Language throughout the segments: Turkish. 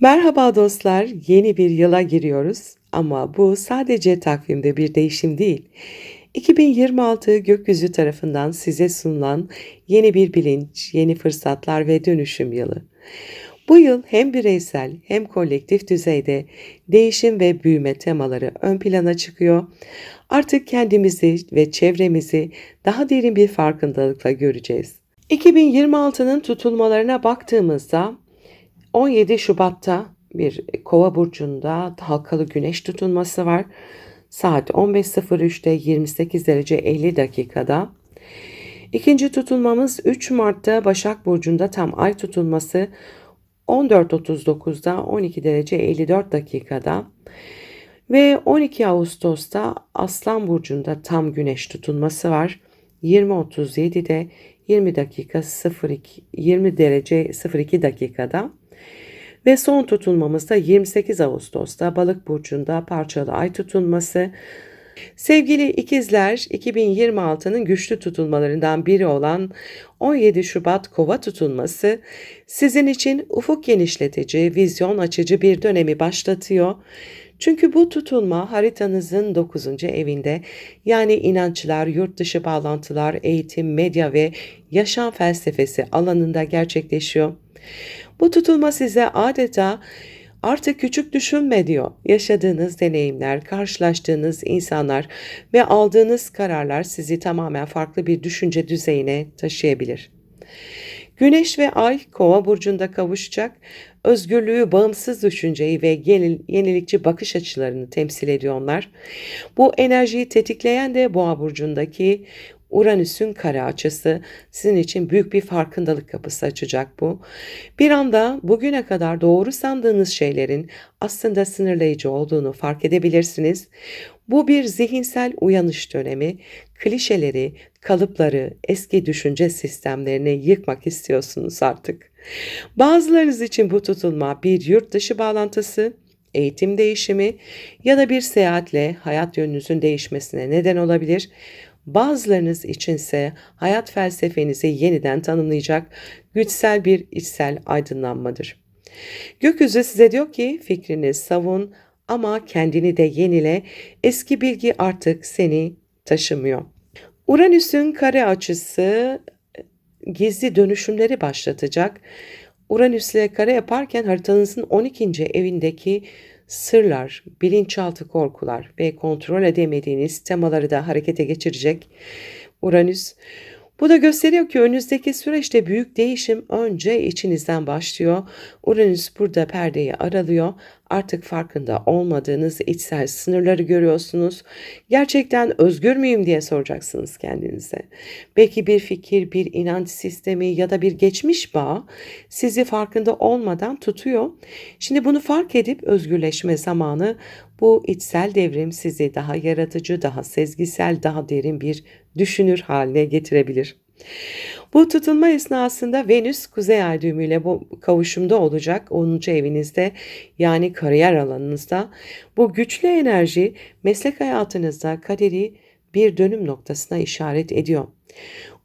Merhaba dostlar, yeni bir yıla giriyoruz ama bu sadece takvimde bir değişim değil. 2026 gökyüzü tarafından size sunulan yeni bir bilinç, yeni fırsatlar ve dönüşüm yılı. Bu yıl hem bireysel hem kolektif düzeyde değişim ve büyüme temaları ön plana çıkıyor. Artık kendimizi ve çevremizi daha derin bir farkındalıkla göreceğiz. 2026'nın tutulmalarına baktığımızda 17 Şubat'ta bir Kova burcunda halkalı güneş tutulması var. Saat 15.03'te 28 derece 50 dakikada. İkinci tutulmamız 3 Mart'ta Başak burcunda tam ay tutulması 14.39'da 12 derece 54 dakikada. Ve 12 Ağustos'ta Aslan burcunda tam güneş tutulması var. 20.37'de 20 dakika 02 20 derece 02 dakikada. Ve son tutulmamız da 28 Ağustos'ta Balık burcunda parçalı ay tutulması. Sevgili ikizler, 2026'nın güçlü tutulmalarından biri olan 17 Şubat Kova tutulması sizin için ufuk genişletici, vizyon açıcı bir dönemi başlatıyor. Çünkü bu tutulma haritanızın 9. evinde, yani inançlar, yurt dışı bağlantılar, eğitim, medya ve yaşam felsefesi alanında gerçekleşiyor. Bu tutulma size adeta artık küçük düşünme diyor. Yaşadığınız deneyimler, karşılaştığınız insanlar ve aldığınız kararlar sizi tamamen farklı bir düşünce düzeyine taşıyabilir. Güneş ve Ay Kova burcunda kavuşacak. Özgürlüğü, bağımsız düşünceyi ve yenilikçi bakış açılarını temsil ediyorlar. Bu enerjiyi tetikleyen de Boğa burcundaki Uranüs'ün kare açısı sizin için büyük bir farkındalık kapısı açacak bu. Bir anda bugüne kadar doğru sandığınız şeylerin aslında sınırlayıcı olduğunu fark edebilirsiniz. Bu bir zihinsel uyanış dönemi. Klişeleri, kalıpları, eski düşünce sistemlerini yıkmak istiyorsunuz artık. Bazılarınız için bu tutulma bir yurt dışı bağlantısı, eğitim değişimi ya da bir seyahatle hayat yönünüzün değişmesine neden olabilir. Bazılarınız içinse hayat felsefenizi yeniden tanımlayacak güçsel bir içsel aydınlanmadır. Gökyüzü size diyor ki fikrini savun ama kendini de yenile, eski bilgi artık seni taşımıyor. Uranüs'ün kare açısı gizli dönüşümleri başlatacak. Uranüs'le kare yaparken haritanızın 12. evindeki sırlar, bilinçaltı korkular ve kontrol edemediğiniz temaları da harekete geçirecek Uranüs. Bu da gösteriyor ki önünüzdeki süreçte büyük değişim önce içinizden başlıyor. Uranüs burada perdeyi aralıyor. Artık farkında olmadığınız içsel sınırları görüyorsunuz. Gerçekten özgür müyüm diye soracaksınız kendinize. Belki bir fikir, bir inanç sistemi ya da bir geçmiş bağ sizi farkında olmadan tutuyor. Şimdi bunu fark edip özgürleşme zamanı. Bu içsel devrim sizi daha yaratıcı, daha sezgisel, daha derin bir düşünür haline getirebilir. Bu tutulma esnasında Venüs Kuzey Ay düğümüyle bu kavuşumda olacak 10. evinizde, yani kariyer alanınızda. Bu güçlü enerji meslek hayatınızda kaderi bir dönüm noktasına işaret ediyor.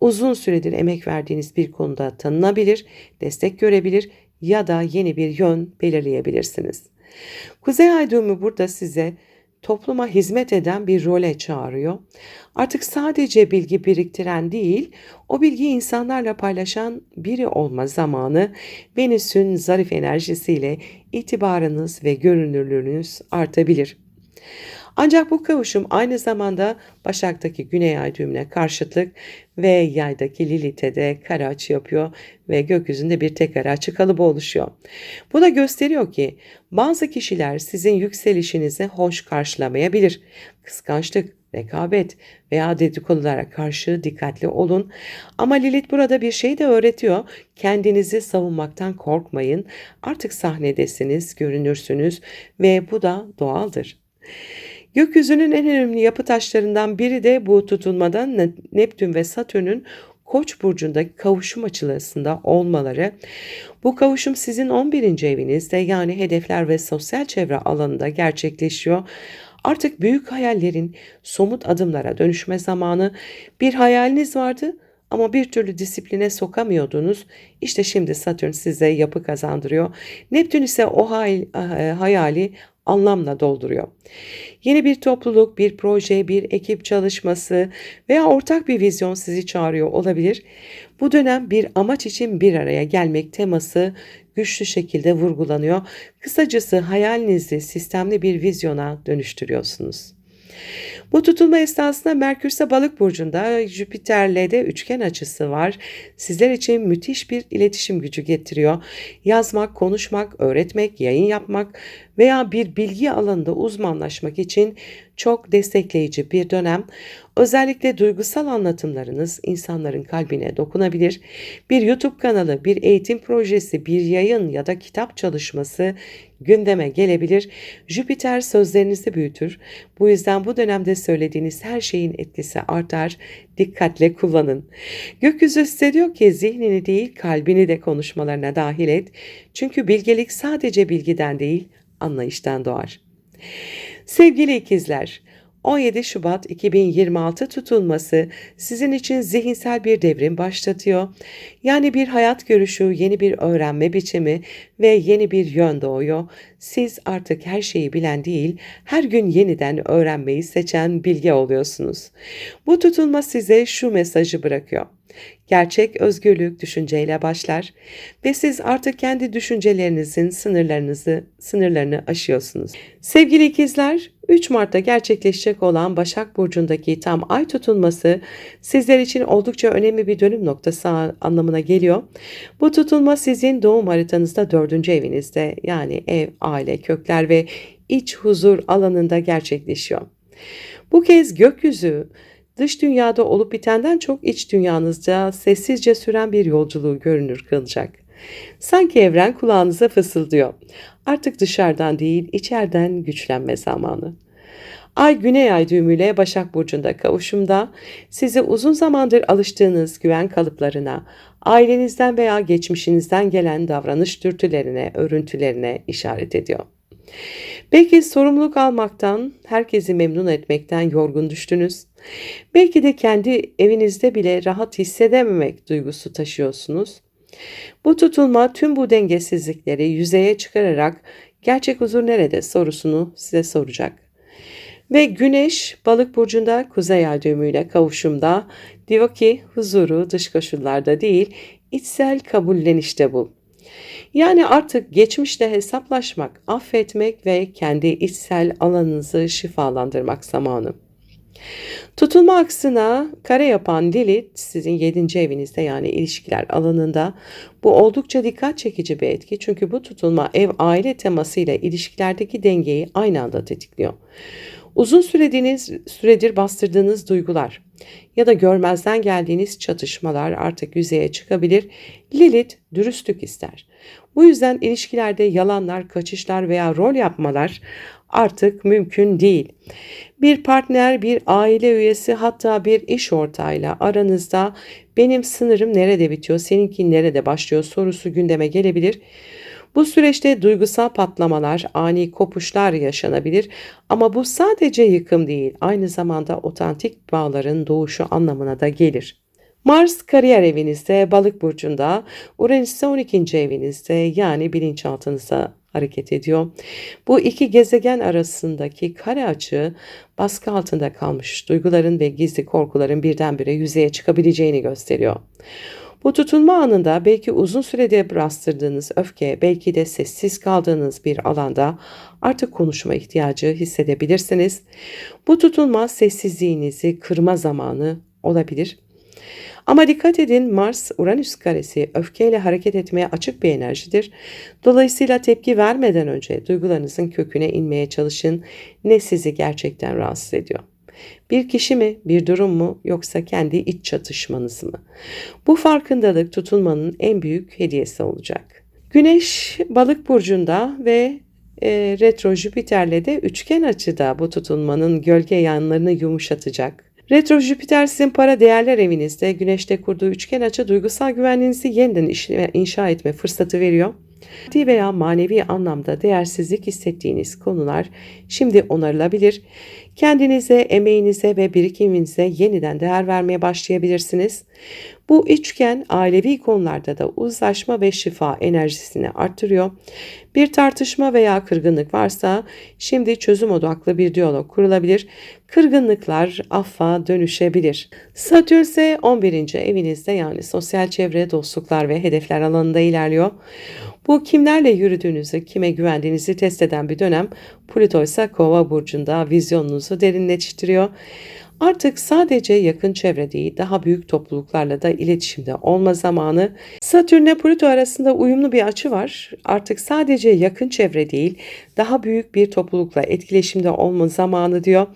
Uzun süredir emek verdiğiniz bir konuda tanınabilir, destek görebilir ya da yeni bir yön belirleyebilirsiniz. Kuzey Ay düğümü burada size topluma hizmet eden bir role çağırıyor. Artık sadece bilgi biriktiren değil, o bilgiyi insanlarla paylaşan biri olma zamanı. Venüs'ün zarif enerjisiyle itibarınız ve görünürlüğünüz artabilir. Ancak bu kavuşum aynı zamanda Başak'taki Güney Ay düğümüne karşıtlık ve Yay'daki Lilith'e de kare açı yapıyor ve gökyüzünde bir tek kare açı kalıbı oluşuyor. Bu da gösteriyor ki bazı kişiler sizin yükselişinizi hoş karşılamayabilir. Kıskançlık, rekabet veya dedikodulara karşı dikkatli olun. Ama Lilith burada bir şey de öğretiyor. Kendinizi savunmaktan korkmayın. Artık sahnedesiniz, görünürsünüz ve bu da doğaldır. Gökyüzünün en önemli yapı taşlarından biri de bu tutulmadan Neptün ve Satürn'ün Koç burcundaki kavuşum açısında olmaları. Bu kavuşum sizin 11. evinizde, yani hedefler ve sosyal çevre alanında gerçekleşiyor. Artık büyük hayallerin somut adımlara dönüşme zamanı. Bir hayaliniz vardı ama bir türlü disipline sokamıyordunuz. İşte şimdi Satürn size yapı kazandırıyor. Neptün ise o hayali anlamla dolduruyor. Yeni bir topluluk, bir proje, bir ekip çalışması veya ortak bir vizyon sizi çağırıyor olabilir. Bu dönem bir amaç için bir araya gelmek teması güçlü şekilde vurgulanıyor. Kısacası hayalinizi sistemli bir vizyona dönüştürüyorsunuz. Bu tutulma esnasında Merkür ise Balık burcunda, Jüpiter'le de üçgen açısı var. Sizler için müthiş bir iletişim gücü getiriyor. Yazmak, konuşmak, öğretmek, yayın yapmak veya bir bilgi alanında uzmanlaşmak için çok destekleyici bir dönem. Özellikle duygusal anlatımlarınız insanların kalbine dokunabilir. Bir YouTube kanalı, bir eğitim projesi, bir yayın ya da kitap çalışması gündeme gelebilir. Jüpiter sözlerinizi büyütür. Bu yüzden bu dönemde söylediğiniz her şeyin etkisi artar. Dikkatle kullanın. Gökyüzü size diyor ki zihnini değil kalbini de konuşmalarına dahil et. Çünkü bilgelik sadece bilgiden değil anlayıştan doğar. Sevgili ikizler, 17 Şubat 2026 tutulması sizin için zihinsel bir devrim başlatıyor. Yani bir hayat görüşü, yeni bir öğrenme biçimi ve yeni bir yön doğuyor. Siz artık her şeyi bilen değil, her gün yeniden öğrenmeyi seçen bilge oluyorsunuz. Bu tutulma size şu mesajı bırakıyor. Gerçek özgürlük düşünceyle başlar ve siz artık kendi düşüncelerinizin sınırlarını aşıyorsunuz. Sevgili ikizler, 3 Mart'ta gerçekleşecek olan Başak Burcu'ndaki tam ay tutulması sizler için oldukça önemli bir dönüm noktası anlamına geliyor. Bu tutulma sizin doğum haritanızda 4. evinizde yani ev, aile, kökler ve iç huzur alanında gerçekleşiyor. Bu kez gökyüzü dış dünyada olup bitenden çok iç dünyanızda sessizce süren bir yolculuğu görünür kılacak. Sanki evren kulağınıza fısıldıyor. Artık dışarıdan değil, içeriden güçlenme zamanı. Ay Güney Ay düğümüyle Başak Burcu'nda kavuşumda sizi uzun zamandır alıştığınız güven kalıplarına, ailenizden veya geçmişinizden gelen davranış dürtülerine, örüntülerine işaret ediyor. Belki sorumluluk almaktan, herkesi memnun etmekten yorgun düştünüz. Belki de kendi evinizde bile rahat hissedememek duygusu taşıyorsunuz. Bu tutulma tüm bu dengesizlikleri yüzeye çıkararak gerçek huzur nerede sorusunu size soracak. Ve Güneş Balık burcunda Kuzey Ay düğümüyle kavuşumda diyor ki huzuru dış koşullarda değil içsel kabullenişte bul. Yani artık geçmişle hesaplaşmak, affetmek ve kendi içsel alanınızı şifalandırmak zamanı. Tutulma aksına kare yapan Lilith sizin 7. evinizde yani ilişkiler alanında. Bu oldukça dikkat çekici bir etki çünkü bu tutulma ev aile temasıyla ilişkilerdeki dengeyi aynı anda tetikliyor. Uzun süredir bastırdığınız duygular ya da görmezden geldiğiniz çatışmalar artık yüzeye çıkabilir. Lilith dürüstlük ister. Bu yüzden ilişkilerde yalanlar, kaçışlar veya rol yapmalar artık mümkün değil. Bir partner, bir aile üyesi hatta bir iş ortağıyla aranızda benim sınırım nerede bitiyor, seninki nerede başlıyor sorusu gündeme gelebilir. Bu süreçte duygusal patlamalar, ani kopuşlar yaşanabilir ama bu sadece yıkım değil, aynı zamanda otantik bağların doğuşu anlamına da gelir. Mars kariyer evinizde Balık burcunda, Uranüs ise 12. evinizde yani bilinçaltınıza hareket ediyor. Bu iki gezegen arasındaki kare açı baskı altında kalmış duyguların ve gizli korkuların birdenbire yüzeye çıkabileceğini gösteriyor. Bu tutulma anında belki uzun süredir bastırdığınız öfke, belki de sessiz kaldığınız bir alanda artık konuşma ihtiyacı hissedebilirsiniz. Bu tutulma sessizliğinizi kırma zamanı olabilir. Ama dikkat edin Mars-Uranüs karesi öfkeyle hareket etmeye açık bir enerjidir. Dolayısıyla tepki vermeden önce duygularınızın köküne inmeye çalışın. Ne sizi gerçekten rahatsız ediyor? Bir kişi mi, bir durum mu yoksa kendi iç çatışmanız mı? Bu farkındalık tutulmanın en büyük hediyesi olacak. Güneş Balık burcunda ve retro Jüpiter'le de üçgen açıda bu tutulmanın gölge yanlarını yumuşatacak. Retro Jüpiter sizin para değerler evinizde Güneş'te kurduğu üçgen açı duygusal güvenliğinizi yeniden inşa etme fırsatı veriyor. Maddi veya manevi anlamda değersizlik hissettiğiniz konular şimdi onarılabilir. Kendinize, emeğinize ve birikiminize yeniden değer vermeye başlayabilirsiniz. Bu üçgen ailevi konularda da uzlaşma ve şifa enerjisini artırıyor. Bir tartışma veya kırgınlık varsa şimdi çözüm odaklı bir diyalog kurulabilir. Kırgınlıklar affa dönüşebilir. Satürn ise 11. evinizde, yani sosyal çevre, dostluklar ve hedefler alanında ilerliyor. Bu kimlerle yürüdüğünüzü, kime güvendiğinizi test eden bir dönem. Plüto ise Kova burcunda vizyonunuzu derinleştiriyor. Artık sadece yakın çevre değil, daha büyük topluluklarla da iletişimde olma zamanı. Satürn ile Plüto arasında uyumlu bir açı var. Artık sadece yakın çevre değil, daha büyük bir toplulukla etkileşimde olma zamanı diyor.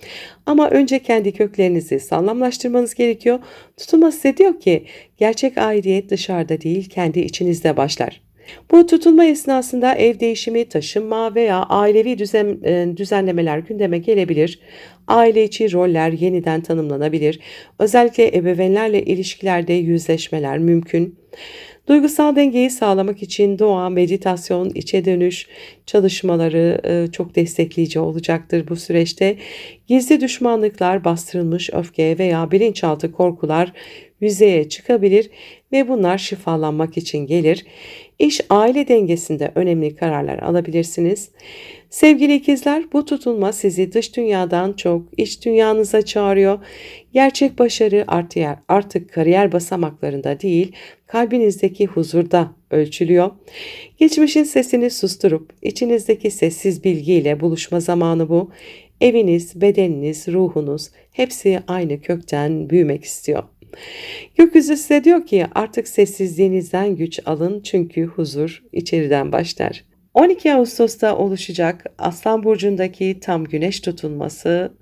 Ama önce kendi köklerinizi sağlamlaştırmanız gerekiyor. Tutulma size diyor ki, gerçek aidiyet dışarıda değil, kendi içinizde başlar. Bu tutulma esnasında ev değişimi, taşınma veya ailevi düzenlemeler gündeme gelebilir. Aile içi roller yeniden tanımlanabilir. Özellikle ebeveynlerle ilişkilerde yüzleşmeler mümkün. Duygusal dengeyi sağlamak için doğa, meditasyon, içe dönüş çalışmaları çok destekleyici olacaktır bu süreçte. Gizli düşmanlıklar, bastırılmış öfke veya bilinçaltı korkular yüzeye çıkabilir ve bunlar şifalanmak için gelir. İş aile dengesinde önemli kararlar alabilirsiniz. Sevgili ikizler, bu tutulma sizi dış dünyadan çok iç dünyanıza çağırıyor. Gerçek başarı artık kariyer basamaklarında değil, kalbinizdeki huzurda ölçülüyor. Geçmişin sesini susturup içinizdeki sessiz bilgiyle buluşma zamanı bu. Eviniz, bedeniniz, ruhunuz hepsi aynı kökten büyümek istiyor. Gökyüzü size diyor ki, artık sessizliğinizden güç alın, çünkü huzur içeriden başlar. 12 Ağustos'ta oluşacak Aslan Burcu'ndaki tam güneş tutulması,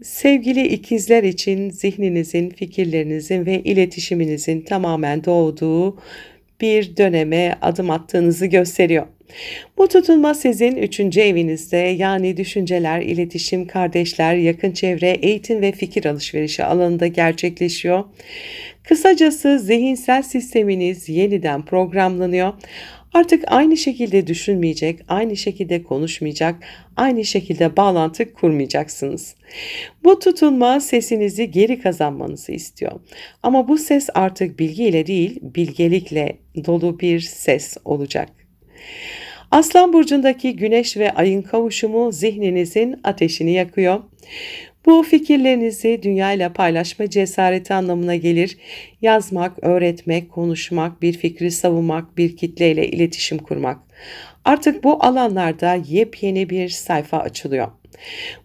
sevgili ikizler için zihninizin, fikirlerinizin ve iletişiminizin tamamen doğduğu bir döneme adım attığınızı gösteriyor. Bu tutulma sizin 3. evinizde, yani düşünceler, iletişim, kardeşler, yakın çevre, eğitim ve fikir alışverişi alanında gerçekleşiyor. Kısacası zihinsel sisteminiz yeniden programlanıyor. Artık aynı şekilde düşünmeyecek, aynı şekilde konuşmayacak, aynı şekilde bağlantı kurmayacaksınız. Bu tutulma sesinizi geri kazanmanızı istiyor. Ama bu ses artık bilgiyle değil, bilgelikle dolu bir ses olacak. Aslan burcundaki güneş ve ayın kavuşumu zihninizin ateşini yakıyor. Bu fikirlerinizi dünyayla paylaşma cesareti anlamına gelir. Yazmak, öğretmek, konuşmak, bir fikri savunmak, bir kitleyle iletişim kurmak. Artık bu alanlarda yepyeni bir sayfa açılıyor.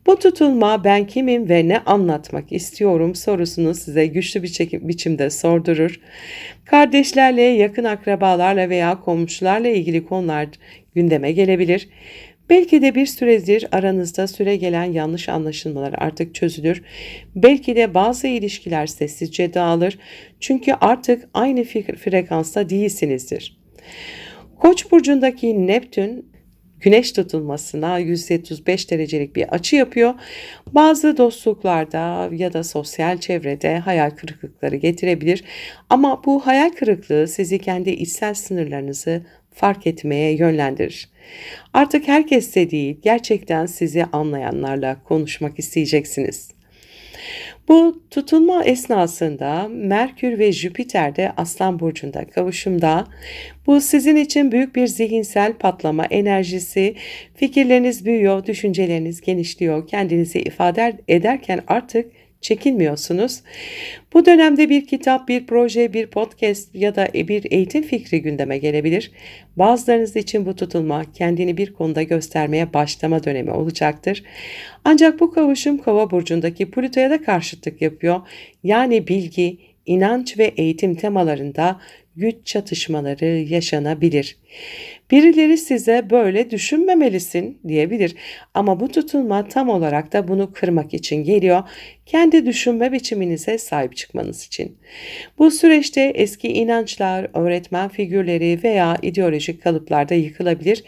Bu tutulma, ben kimim ve ne anlatmak istiyorum sorusunu size güçlü bir biçimde sordurur. Kardeşlerle, yakın akrabalarla veya komşularla ilgili konular gündeme gelebilir. Belki de bir süredir aranızda süregelen yanlış anlaşılmalar artık çözülür. Belki de bazı ilişkiler sessizce dağılır. Çünkü artık aynı frekansta değilsinizdir. Koç burcundaki Neptün güneş tutulmasına 135 derecelik bir açı yapıyor. Bazı dostluklarda ya da sosyal çevrede hayal kırıklıkları getirebilir. Ama bu hayal kırıklığı sizi kendi içsel sınırlarınızı fark etmeye yönlendirir. Artık herkesle değil, gerçekten sizi anlayanlarla konuşmak isteyeceksiniz. Bu tutulma esnasında Merkür ve Jüpiter de Aslan Burcu'nda kavuşumda. Bu sizin için büyük bir zihinsel patlama enerjisi. Fikirleriniz büyüyor, düşünceleriniz genişliyor. Kendinizi ifade ederken artık çekinmiyorsunuz. Bu dönemde bir kitap, bir proje, bir podcast ya da bir eğitim fikri gündeme gelebilir. Bazılarınız için bu tutulma kendini bir konuda göstermeye başlama dönemi olacaktır. Ancak bu kavuşum Kova burcundaki Plüto'ya da karşıtlık yapıyor. Yani bilgi, inanç ve eğitim temalarında güç çatışmaları yaşanabilir. Birileri size böyle düşünmemelisin diyebilir, ama bu tutulma tam olarak da bunu kırmak için geliyor. Kendi düşünme biçiminize sahip çıkmanız için. Bu süreçte eski inançlar, öğretmen figürleri veya ideolojik kalıplar da yıkılabilir.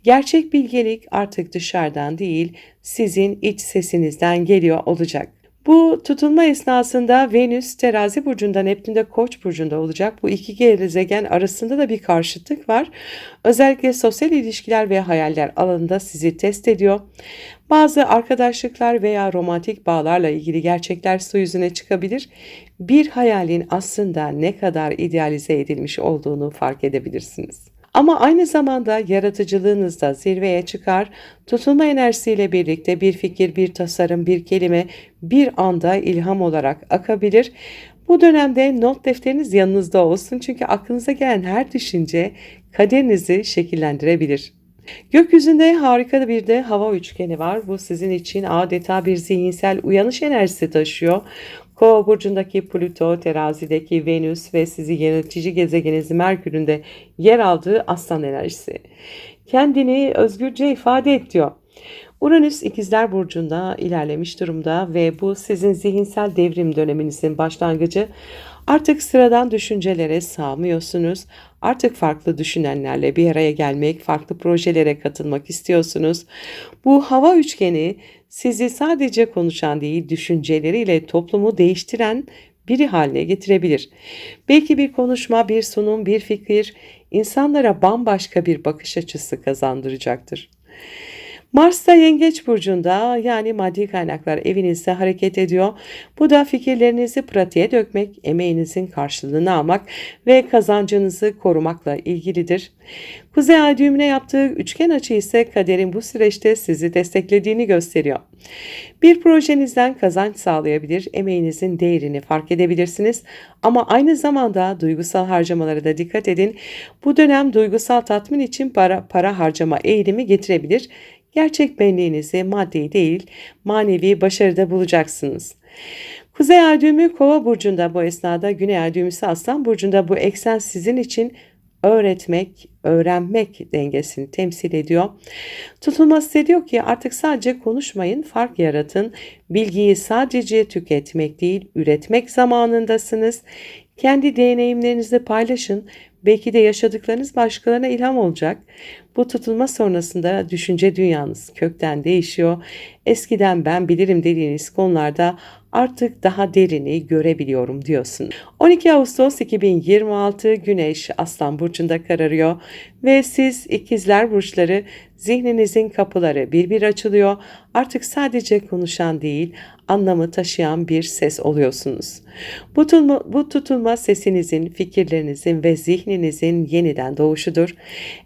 Gerçek bilgelik artık dışarıdan değil, sizin iç sesinizden geliyor olacak. Bu tutulma esnasında Venüs Terazi burcunda, Neptün de Koç burcunda olacak. Bu iki gezegen arasında da bir karşıtlık var. Özellikle sosyal ilişkiler ve hayaller alanında sizi test ediyor. Bazı arkadaşlıklar veya romantik bağlarla ilgili gerçekler su yüzüne çıkabilir. Bir hayalin aslında ne kadar idealize edilmiş olduğunu fark edebilirsiniz. Ama aynı zamanda yaratıcılığınız da zirveye çıkar. Tutulma enerjisiyle birlikte bir fikir, bir tasarım, bir kelime bir anda ilham olarak akabilir. Bu dönemde not defteriniz yanınızda olsun çünkü aklınıza gelen her düşünce kaderinizi şekillendirebilir. Gökyüzünde harika bir de hava üçgeni var. Bu sizin için adeta bir zihinsel uyanış enerjisi taşıyor. Kova burcundaki Plüto, terazideki Venüs ve sizi yönetici gezegeniniz Merkür'ün de yer aldığı aslan enerjisi. Kendini özgürce ifade et diyor. Uranüs ikizler burcunda ilerlemiş durumda ve bu sizin zihinsel devrim döneminizin başlangıcı. Artık sıradan düşüncelere sığmıyorsunuz. Artık farklı düşünenlerle bir araya gelmek, farklı projelere katılmak istiyorsunuz. Bu hava üçgeni sizi sadece konuşan değil, düşünceleriyle toplumu değiştiren biri haline getirebilir. Belki bir konuşma, bir sunum, bir fikir insanlara bambaşka bir bakış açısı kazandıracaktır. Mars da Yengeç burcunda yani maddi kaynaklar evinizde hareket ediyor. Bu da fikirlerinizi pratiğe dökmek, emeğinizin karşılığını almak ve kazancınızı korumakla ilgilidir. Kuzey Ay düğümüne yaptığı üçgen açı ise kaderin bu süreçte sizi desteklediğini gösteriyor. Bir projenizden kazanç sağlayabilir, emeğinizin değerini fark edebilirsiniz ama aynı zamanda duygusal harcamalara da dikkat edin. Bu dönem duygusal tatmin için para harcama eğilimi getirebilir. Gerçek benliğinizi maddi değil, manevi başarıda bulacaksınız. Kuzey Ay düğümü Kova burcunda bu esnada, Güney Ay düğümü ise Aslan burcunda. Bu eksen sizin için öğretmek, öğrenmek dengesini temsil ediyor. Tutulma size diyor ki artık sadece konuşmayın, fark yaratın. Bilgiyi sadece tüketmek değil, üretmek zamanındasınız. Kendi deneyimlerinizi paylaşın. Belki de yaşadıklarınız başkalarına ilham olacak. Bu tutulma sonrasında düşünce dünyanız kökten değişiyor. Eskiden ben bilirim dediğiniz konularda artık daha derini görebiliyorum diyorsun. 12 Ağustos 2026 Güneş Aslan burcunda kararıyor ve siz ikizler burçları zihninizin kapıları bir açılıyor. Artık sadece konuşan değil, anlamı taşıyan bir ses oluyorsunuz. Bu tutulma sesinizin, fikirlerinizin ve zihninizin yeniden doğuşudur.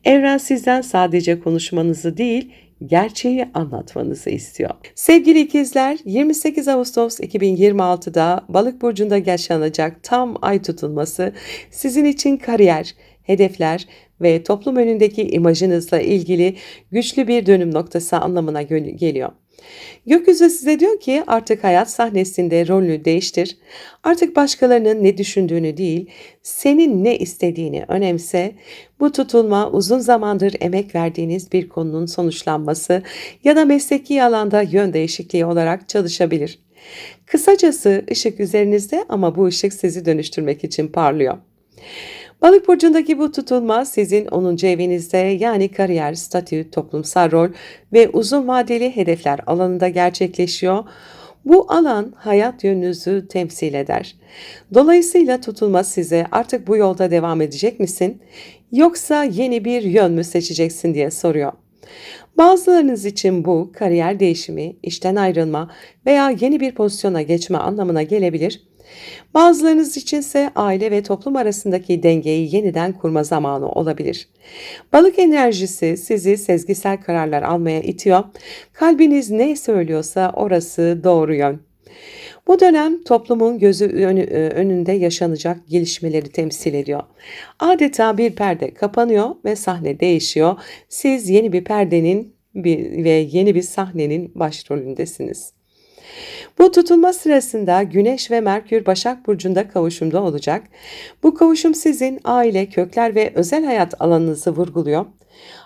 Evren sizden sadece konuşmanızı değil, gerçeği anlatmanızı istiyor. Sevgili ikizler, 28 Ağustos 2026'da Balık burcunda yaşanacak tam ay tutulması sizin için kariyer, hedefler ve toplum önündeki imajınızla ilgili güçlü bir dönüm noktası anlamına geliyor. Gökyüzü size diyor ki artık hayat sahnesinde rolünü değiştir. Artık başkalarının ne düşündüğünü değil, senin ne istediğini önemse. Bu tutulma uzun zamandır emek verdiğiniz bir konunun sonuçlanması ya da mesleki alanda yön değişikliği olarak çalışabilir. Kısacası ışık üzerinizde ama bu ışık sizi dönüştürmek için parlıyor. Balık burcundaki bu tutulma sizin 10. evinizde yani kariyer, statü, toplumsal rol ve uzun vadeli hedefler alanında gerçekleşiyor. Bu alan hayat yönünüzü temsil eder. Dolayısıyla tutulma size artık bu yolda devam edecek misin yoksa yeni bir yön mü seçeceksin diye soruyor. Bazılarınız için bu kariyer değişimi, işten ayrılma veya yeni bir pozisyona geçme anlamına gelebilir. Bazılarınız içinse aile ve toplum arasındaki dengeyi yeniden kurma zamanı olabilir. Balık enerjisi sizi sezgisel kararlar almaya itiyor. Kalbiniz ne söylüyorsa orası doğru yön. Bu dönem toplumun gözü önünde yaşanacak gelişmeleri temsil ediyor. Adeta bir perde kapanıyor ve sahne değişiyor. Siz yeni bir perdenin ve yeni bir sahnenin başrolündesiniz. Bu tutulma sırasında Güneş ve Merkür Başak Burcu'nda kavuşumda olacak. Bu kavuşum sizin aile, kökler ve özel hayat alanınızı vurguluyor.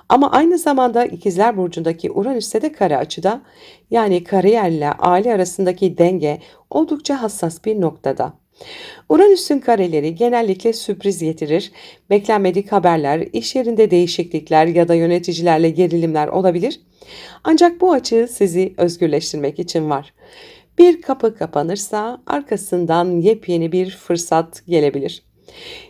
Ama aynı zamanda İkizler Burcu'ndaki Uranüs'te de kare açıda, yani kariyerle aile arasındaki denge oldukça hassas bir noktada. Uranüs'ün kareleri genellikle sürpriz getirir, beklenmedik haberler, iş yerinde değişiklikler ya da yöneticilerle gerilimler olabilir. Ancak bu açı sizi özgürleştirmek için var. Bir kapı kapanırsa arkasından yepyeni bir fırsat gelebilir.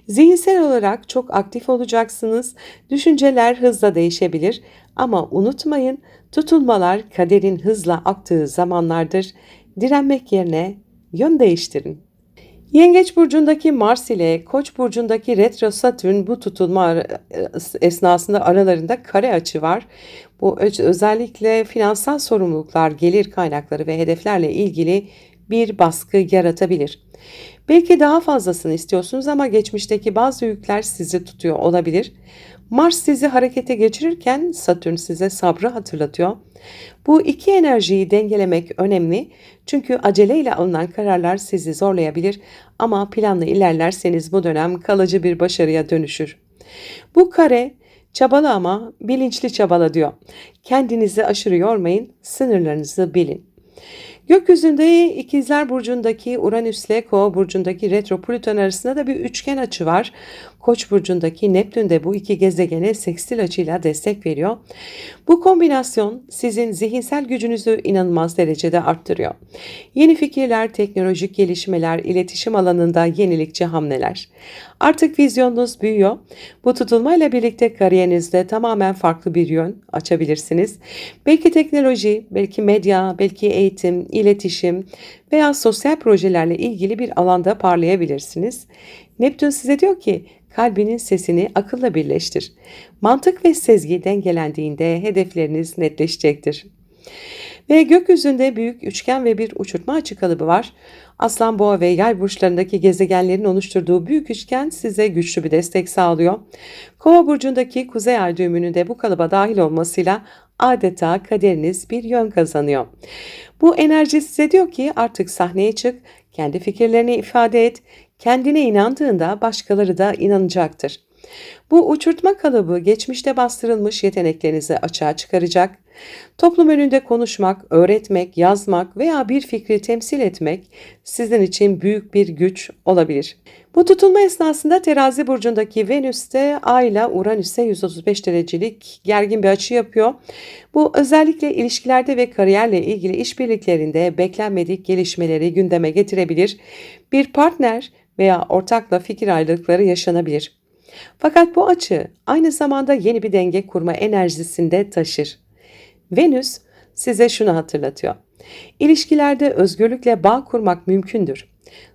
Zihinsel olarak çok aktif olacaksınız, düşünceler hızla değişebilir ama unutmayın, tutulmalar kaderin hızla aktığı zamanlardır. Direnmek yerine yön değiştirin. Yengeç burcundaki Mars ile Koç burcundaki retro Satürn bu tutulma esnasında aralarında kare açı var. Bu özellikle finansal sorumluluklar, gelir kaynakları ve hedeflerle ilgili bir baskı yaratabilir. Belki daha fazlasını istiyorsunuz ama geçmişteki bazı yükler sizi tutuyor olabilir. Mars sizi harekete geçirirken Satürn size sabrı hatırlatıyor. Bu iki enerjiyi dengelemek önemli çünkü aceleyle alınan kararlar sizi zorlayabilir ama planlı ilerlerseniz bu dönem kalıcı bir başarıya dönüşür. Bu kare çabala ama bilinçli çabala diyor. Kendinizi aşırı yormayın, sınırlarınızı bilin. Gökyüzünde İkizler Burcu'ndaki Uranüs ile Kova Burcu'ndaki Retro Plüton arasında da bir üçgen açı var. Koç burcundaki Neptün de bu iki gezegene sekstil açıyla destek veriyor. Bu kombinasyon sizin zihinsel gücünüzü inanılmaz derecede arttırıyor. Yeni fikirler, teknolojik gelişmeler, iletişim alanında yenilikçi hamleler. Artık vizyonunuz büyüyor. Bu tutulmayla birlikte kariyerinizde tamamen farklı bir yön açabilirsiniz. Belki teknoloji, belki medya, belki eğitim, iletişim veya sosyal projelerle ilgili bir alanda parlayabilirsiniz. Neptün size diyor ki, kalbinin sesini akılla birleştir. Mantık ve sezgi dengelendiğinde hedefleriniz netleşecektir. Ve gökyüzünde büyük üçgen ve bir uçurtma açı kalıbı var. Aslan, Boğa ve Yay burçlarındaki gezegenlerin oluşturduğu büyük üçgen size güçlü bir destek sağlıyor. Kova burcundaki Kuzey Ay düğümünün de bu kalıba dahil olmasıyla adeta kaderiniz bir yön kazanıyor. Bu enerji size diyor ki artık sahneye çık, kendi fikirlerini ifade et, kendine inandığında başkaları da inanacaktır. Bu uçurtma kalıbı geçmişte bastırılmış yeteneklerinizi açığa çıkaracak. Toplum önünde konuşmak, öğretmek, yazmak veya bir fikri temsil etmek sizin için büyük bir güç olabilir. Bu tutulma esnasında Terazi burcundaki Venüs de Ay ile Uranüs'e 135 derecelik gergin bir açı yapıyor. Bu özellikle ilişkilerde ve kariyerle ilgili işbirliklerinde beklenmedik gelişmeleri gündeme getirebilir. Bir partner veya ortakla fikir ayrılıkları yaşanabilir. Fakat bu açı aynı zamanda yeni bir denge kurma enerjisinde taşır. Venüs size şunu hatırlatıyor. İlişkilerde özgürlükle bağ kurmak mümkündür.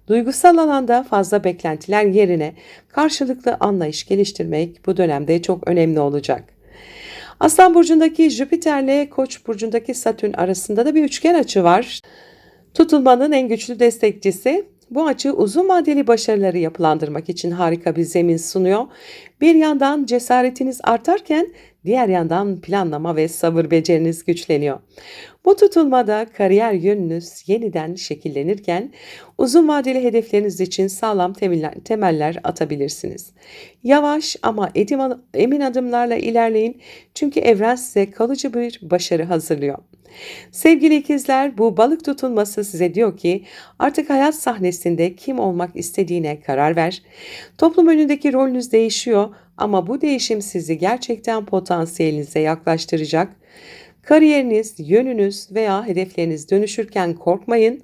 Duygusal alanda fazla beklentiler yerine karşılıklı anlayış geliştirmek bu dönemde çok önemli olacak. Aslan burcundaki Jüpiter ile Koç burcundaki Satürn arasında da bir üçgen açı var. Tutulmanın en güçlü destekçisi. Bu açı uzun vadeli başarıları yapılandırmak için harika bir zemin sunuyor. Bir yandan cesaretiniz artarken diğer yandan planlama ve sabır beceriniz güçleniyor. Bu tutulmada kariyer yönünüz yeniden şekillenirken uzun vadeli hedefleriniz için sağlam temeller atabilirsiniz. Yavaş ama emin adımlarla ilerleyin çünkü evren size kalıcı bir başarı hazırlıyor. Sevgili ikizler, bu balık tutulması size diyor ki artık hayat sahnesinde kim olmak istediğine karar ver. Toplum önündeki rolünüz değişiyor ama bu değişim sizi gerçekten potansiyelinize yaklaştıracak. Kariyeriniz, yönünüz veya hedefleriniz dönüşürken korkmayın.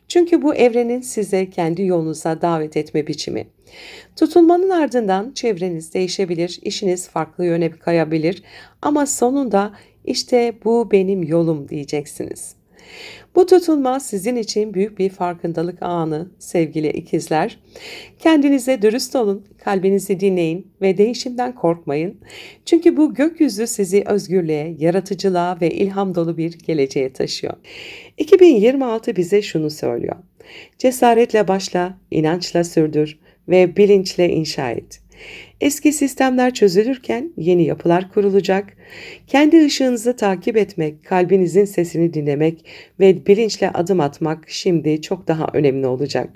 Çünkü bu evrenin size kendi yolunuza davet etme biçimi. Tutulmanın ardından çevreniz değişebilir, işiniz farklı yöne kayabilir ama sonunda işte bu benim yolum diyeceksiniz. Bu tutulma sizin için büyük bir farkındalık anı sevgili ikizler. Kendinize dürüst olun, kalbinizi dinleyin ve değişimden korkmayın. Çünkü bu gökyüzü sizi özgürlüğe, yaratıcılığa ve ilham dolu bir geleceğe taşıyor. 2026 bize şunu söylüyor. Cesaretle başla, inançla sürdür ve bilinçle inşa et. Eski sistemler çözülürken yeni yapılar kurulacak. Kendi ışığınızı takip etmek, kalbinizin sesini dinlemek ve bilinçle adım atmak şimdi çok daha önemli olacak.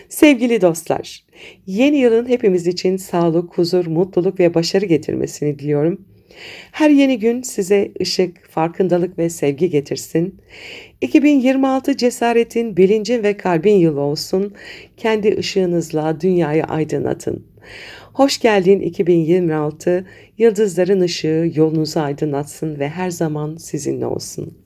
Sevgili dostlar, yeni yılın hepimiz için sağlık, huzur, mutluluk ve başarı getirmesini diliyorum. Her yeni gün size ışık, farkındalık ve sevgi getirsin. 2026 cesaretin, bilincin ve kalbin yılı olsun. Kendi ışığınızla dünyayı aydınlatın. Hoş geldin 2026. Yıldızların ışığı yolunuzu aydınlatsın ve her zaman sizinle olsun.